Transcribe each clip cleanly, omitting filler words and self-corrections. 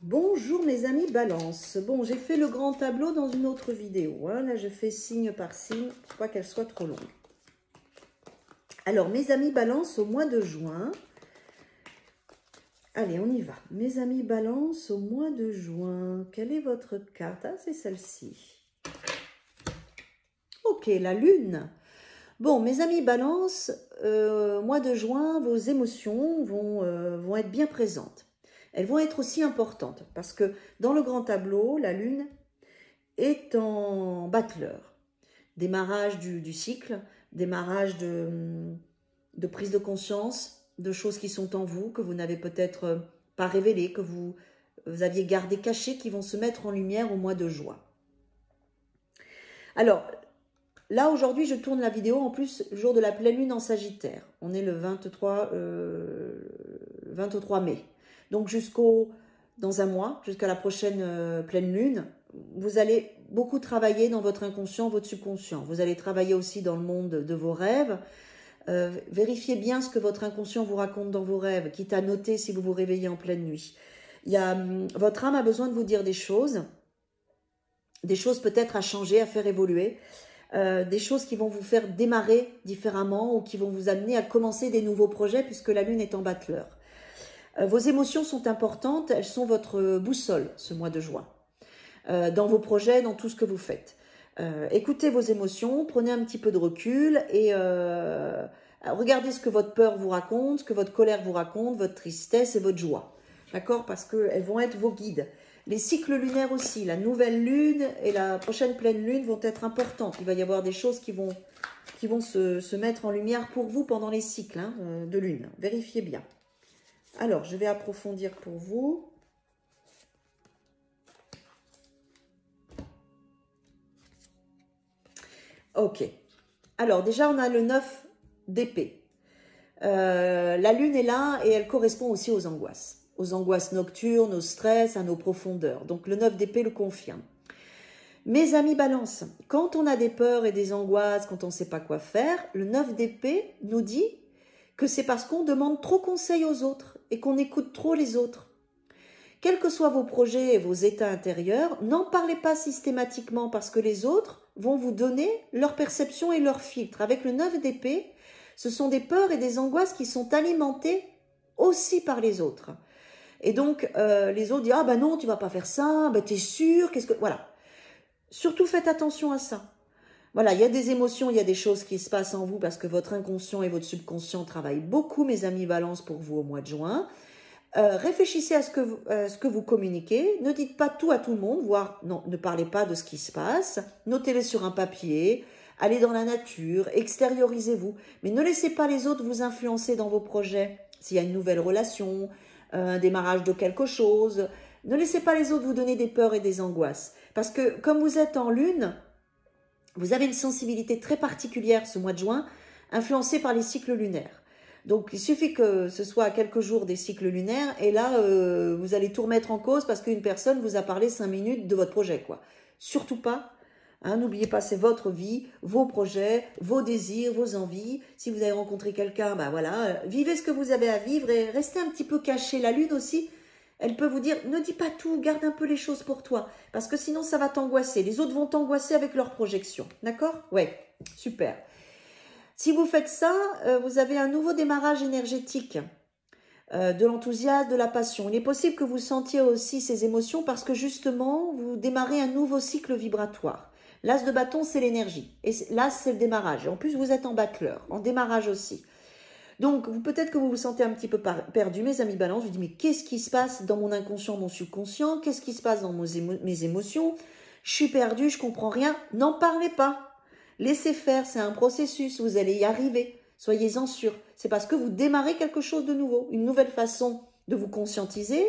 Bonjour mes amis Balance. Bon, j'ai fait le grand tableau dans une autre vidéo. Hein. Là, je fais signe par signe pour pas qu'elle soit trop longue. Alors, mes amis Balance, au mois de juin. Allez, on y va. Mes amis Balance, au mois de juin. Quelle est votre carte? Ah, c'est celle-ci. Ok, la lune. Bon, mes amis Balance, mois de juin, vos émotions vont être bien présentes. Elles vont être aussi importantes parce que dans le grand tableau, la lune est en battleur. Démarrage du cycle, démarrage de prise de conscience, de choses qui sont en vous, que vous n'avez peut-être pas révélées, que vous aviez gardé cachées, qui vont se mettre en lumière au mois de juin. Alors, là, aujourd'hui, je tourne la vidéo, en plus, le jour de la pleine lune en Sagittaire. On est le 23 mai. Donc, dans un mois, jusqu'à la prochaine pleine lune, vous allez beaucoup travailler dans votre inconscient, votre subconscient. Vous allez travailler aussi dans le monde de vos rêves. Vérifiez bien ce que votre inconscient vous raconte dans vos rêves, quitte à noter si vous vous réveillez en pleine nuit. Votre âme a besoin de vous dire des choses peut-être à changer, à faire évoluer. Des choses qui vont vous faire démarrer différemment ou qui vont vous amener à commencer des nouveaux projets puisque la lune est en battleur. Vos émotions sont importantes, elles sont votre boussole ce mois de juin. Dans vos projets, dans tout ce que vous faites. Écoutez vos émotions, prenez un petit peu de recul et regardez ce que votre peur vous raconte, ce que votre colère vous raconte, votre tristesse et votre joie. D'accord? Parce qu'elles vont être vos guides. Les cycles lunaires aussi, la nouvelle lune et la prochaine pleine lune vont être importantes. Il va y avoir des choses qui vont se mettre en lumière pour vous pendant les cycles de lune. Vérifiez bien. Alors, je vais approfondir pour vous. Ok. Alors, déjà, on a le 9 d'épée. La lune est là et elle correspond aussi aux angoisses nocturnes, au stress, à nos profondeurs. Donc, le 9 d'épée le confirme. Mes amis Balance, quand on a des peurs et des angoisses, quand on ne sait pas quoi faire, le 9 d'épée nous dit que c'est parce qu'on demande trop conseil aux autres et qu'on écoute trop les autres. Quels que soient vos projets et vos états intérieurs, n'en parlez pas systématiquement parce que les autres vont vous donner leur perception et leur filtre. Avec le 9 d'épée, ce sont des peurs et des angoisses qui sont alimentées aussi par les autres. Et donc, les autres disent « Ah ben non, tu vas pas faire ça, ben t'es sûr, qu'est-ce que… » Voilà. Surtout, faites attention à ça. Voilà, il y a des émotions, il y a des choses qui se passent en vous parce que votre inconscient et votre subconscient travaillent beaucoup, mes amis Balance, pour vous au mois de juin. Réfléchissez à ce que vous communiquez. Ne dites pas tout à tout le monde, voire non, ne parlez pas de ce qui se passe. Notez-les sur un papier, allez dans la nature, extériorisez-vous. Mais ne laissez pas les autres vous influencer dans vos projets. S'il y a une nouvelle relation, un démarrage de quelque chose, ne laissez pas les autres vous donner des peurs et des angoisses. Parce que comme vous êtes en lune, vous avez une sensibilité très particulière ce mois de juin, influencée par les cycles lunaires. Donc, il suffit que ce soit à quelques jours des cycles lunaires et là, vous allez tout remettre en cause parce qu'une personne vous a parlé 5 minutes de votre projet, quoi. Surtout pas. N'oubliez pas, c'est votre vie, vos projets, vos désirs, vos envies. Si vous avez rencontré quelqu'un, ben voilà, vivez ce que vous avez à vivre et restez un petit peu caché. La lune aussi, elle peut vous dire, ne dis pas tout, garde un peu les choses pour toi. Parce que sinon, ça va t'angoisser. Les autres vont t'angoisser avec leurs projections. D'accord? Ouais, super. Si vous faites ça, vous avez un nouveau démarrage énergétique, de l'enthousiasme, de la passion. Il est possible que vous sentiez aussi ces émotions parce que justement, vous démarrez un nouveau cycle vibratoire. L'as de bâton, c'est l'énergie. Et l'as, c'est le démarrage. Et en plus, vous êtes en battleur, en démarrage aussi. Donc, peut-être que vous vous sentez un petit peu perdu, mes amis Balance. Vous dites, mais qu'est-ce qui se passe dans mon inconscient, mon subconscient? Qu'est-ce qui se passe dans mes émotions? Je suis perdu, je comprends rien. N'en parlez pas. Laissez faire, c'est un processus, vous allez y arriver. Soyez-en sûrs. C'est parce que vous démarrez quelque chose de nouveau, une nouvelle façon de vous conscientiser,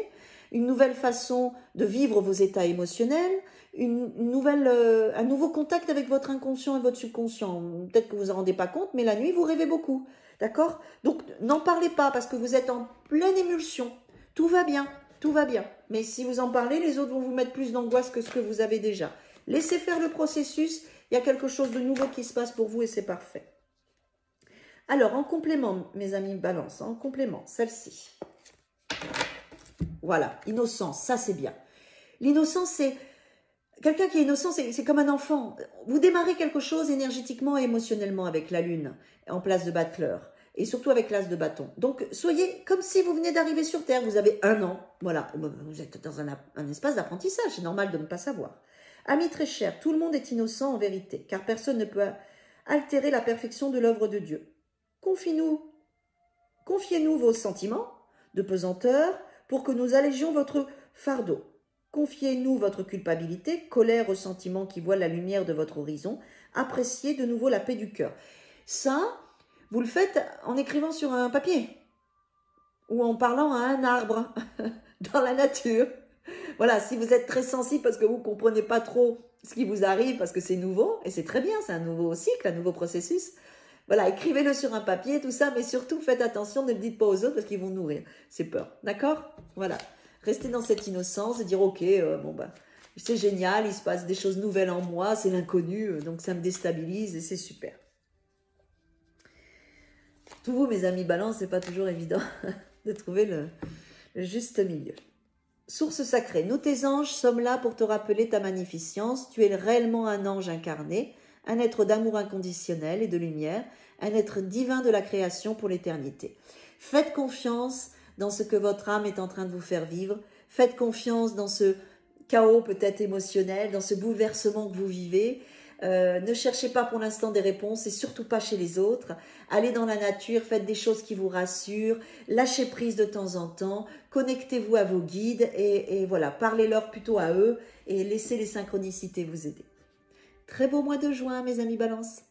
une nouvelle façon de vivre vos états émotionnels, un nouveau contact avec votre inconscient et votre subconscient. Peut-être que vous ne vous en rendez pas compte, mais la nuit, vous rêvez beaucoup. D'accord? Donc, n'en parlez pas parce que vous êtes en pleine émulsion. Tout va bien, tout va bien. Mais si vous en parlez, les autres vont vous mettre plus d'angoisse que ce que vous avez déjà. Laissez faire le processus. Il y a quelque chose de nouveau qui se passe pour vous et c'est parfait. Alors, en complément, mes amis Balance, en complément, celle-ci. Voilà, innocence, ça c'est bien. L'innocence, c'est... Quelqu'un qui est innocent, c'est comme un enfant. Vous démarrez quelque chose énergétiquement et émotionnellement avec la lune en place de battleur. Et surtout avec l'as de bâton. Donc, soyez comme si vous venez d'arriver sur Terre. Vous avez 1 an. Voilà, vous êtes dans un espace d'apprentissage. C'est normal de ne pas savoir. Amis très chers, tout le monde est innocent en vérité, car personne ne peut altérer la perfection de l'œuvre de Dieu. Confiez-nous vos sentiments de pesanteur pour que nous allégions votre fardeau. Confiez-nous votre culpabilité, colère, ressentiment qui voient la lumière de votre horizon. Appréciez de nouveau la paix du cœur. Ça, vous le faites en écrivant sur un papier ou en parlant à un arbre dans la nature. Voilà, si vous êtes très sensible parce que vous ne comprenez pas trop ce qui vous arrive, parce que c'est nouveau, et c'est très bien, c'est un nouveau cycle, un nouveau processus. Voilà, écrivez-le sur un papier, tout ça, mais surtout faites attention, ne le dites pas aux autres parce qu'ils vont nourrir ces peurs. D'accord? Voilà. Restez dans cette innocence et dire, ok, bon ben, c'est génial, il se passe des choses nouvelles en moi, c'est l'inconnu, donc ça me déstabilise et c'est super. Tous vous, mes amis balance, c'est pas toujours évident de trouver le juste milieu. Source sacrée, nous tes anges sommes là pour te rappeler ta magnificence. Tu es réellement un ange incarné, un être d'amour inconditionnel et de lumière, un être divin de la création pour l'éternité. Faites confiance dans ce que votre âme est en train de vous faire vivre. Faites confiance dans ce chaos peut-être émotionnel, dans ce bouleversement que vous vivez. Ne cherchez pas pour l'instant des réponses et surtout pas chez les autres. Allez dans la nature, faites des choses qui vous rassurent, lâchez prise de temps en temps, connectez-vous à vos guides et voilà, parlez-leur plutôt à eux et laissez les synchronicités vous aider. Très beau mois de juin, mes amis Balance.